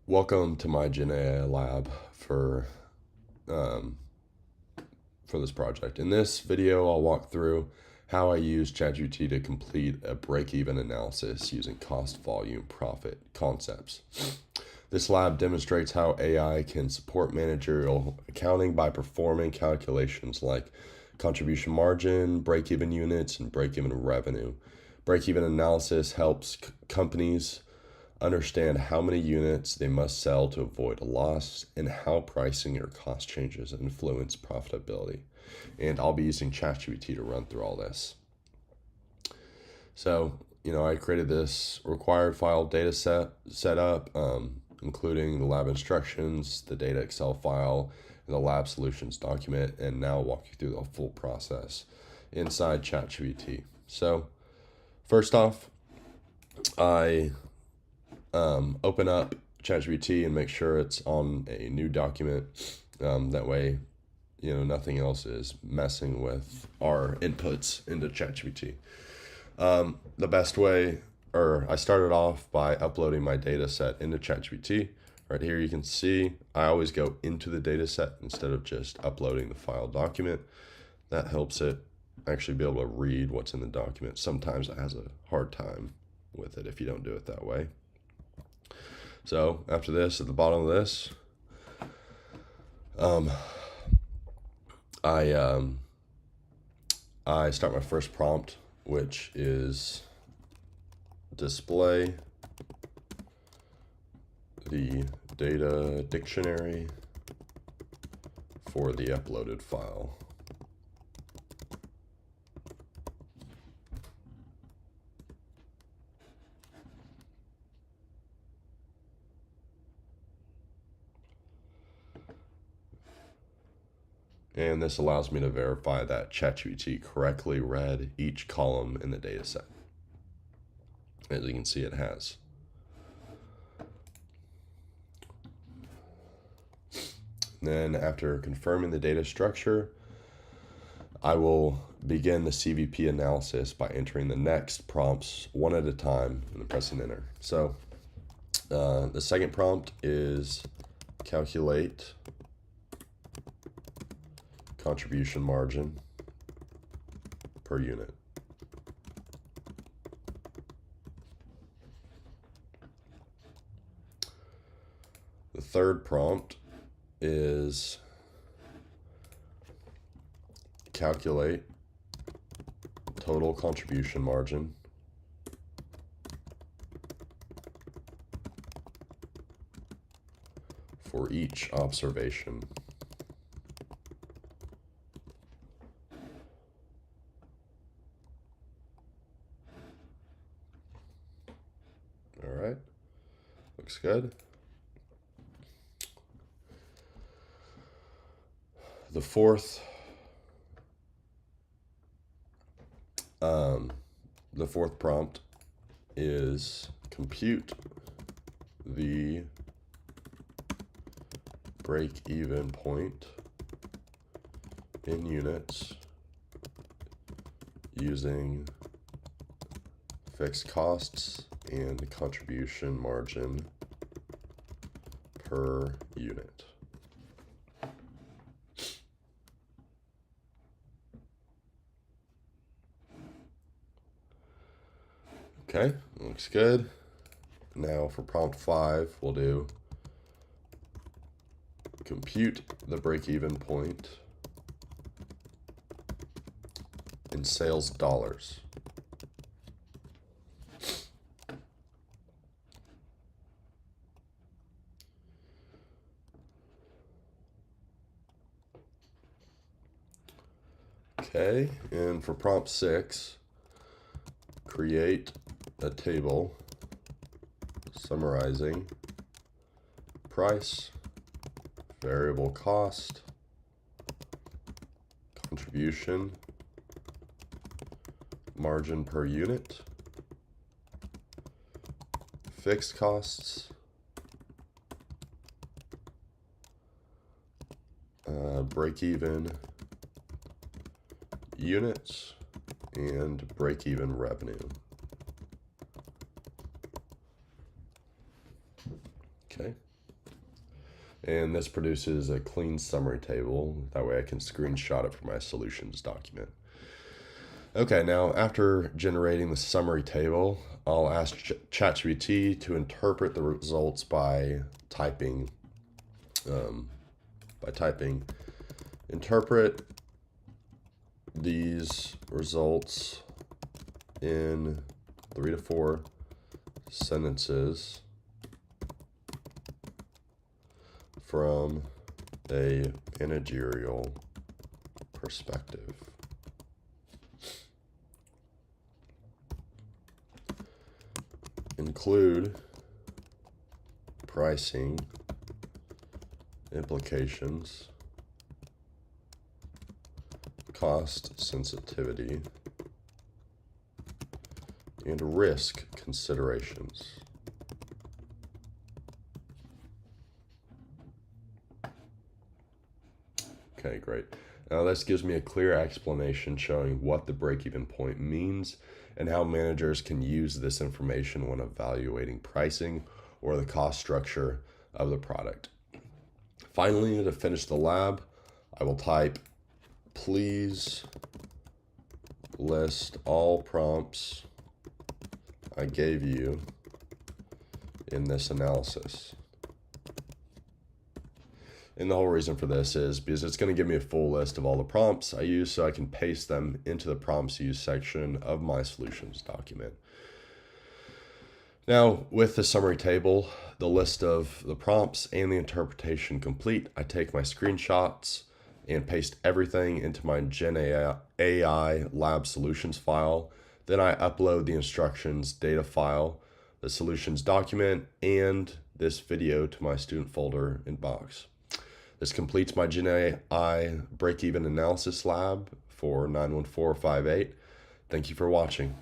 Welcome to my GenAI Lab um, for this project. In this video, I'll walk through how I use ChatGPT to complete a break-even analysis using cost, volume, profit concepts. This lab demonstrates how AI can support managerial accounting by performing calculations like contribution margin, break-even units, and break-even revenue. Break-even analysis helps companies understand how many units they must sell to avoid a loss and how pricing or cost changes influence profitability. And I'll be using ChatGPT to run through all this. So, I created this required file data set up, including the lab instructions, the data Excel file, and the lab solutions document, and now I'll walk you through the full process inside ChatGPT. So, first off, I open up ChatGPT and make sure it's on a new document. That way, nothing else is messing with our inputs into ChatGPT. The best way, I started off by uploading my data set into ChatGPT. Right here you can see I always go into the data set instead of just uploading the file document. That helps it actually be able to read what's in the document. Sometimes it has a hard time with it if you don't do it that way. So after this, at the bottom of this, I start my first prompt, which is display the data dictionary for the uploaded file. And this allows me to verify that ChatGPT correctly read each column in the data set. As you can see, it has. Then after confirming the data structure, I will begin the CVP analysis by entering the next prompts one at a time and pressing enter. So the second prompt is calculate contribution margin per unit. The third prompt is calculate total contribution margin for each observation. All right, looks good. The fourth prompt is compute the break-even point in units using fixed costs and contribution margin per unit. Okay, looks good. Now for prompt 5, we'll do compute the break-even point in sales dollars. Okay, and for prompt 6, create a table summarizing price, variable cost, contribution, margin per unit, fixed costs, break-even units, and break-even revenue. Okay, And this produces a clean summary table. That way I can screenshot it for my solutions document. Okay, now after generating the summary table, I'll ask ChatGPT to interpret the results by typing interpret these results in 3 to 4 sentences from a managerial perspective. Include pricing implications, cost sensitivity, and risk considerations. Okay, great. Now this gives me a clear explanation showing what the break-even point means and how managers can use this information when evaluating pricing or the cost structure of the product. Finally, to finish the lab, I will type, please list all prompts I gave you in this analysis. And the whole reason for this is because it's going to give me a full list of all the prompts I use so I can paste them into the prompts used section of my solutions document. Now, with the summary table, the list of the prompts, and the interpretation complete, I take my screenshots and paste everything into my GenAI Lab solutions file. Then I upload the instructions data file, the solutions document, and this video to my student folder in Box. This completes my GenAI break-even analysis lab for 91458. Thank you for watching.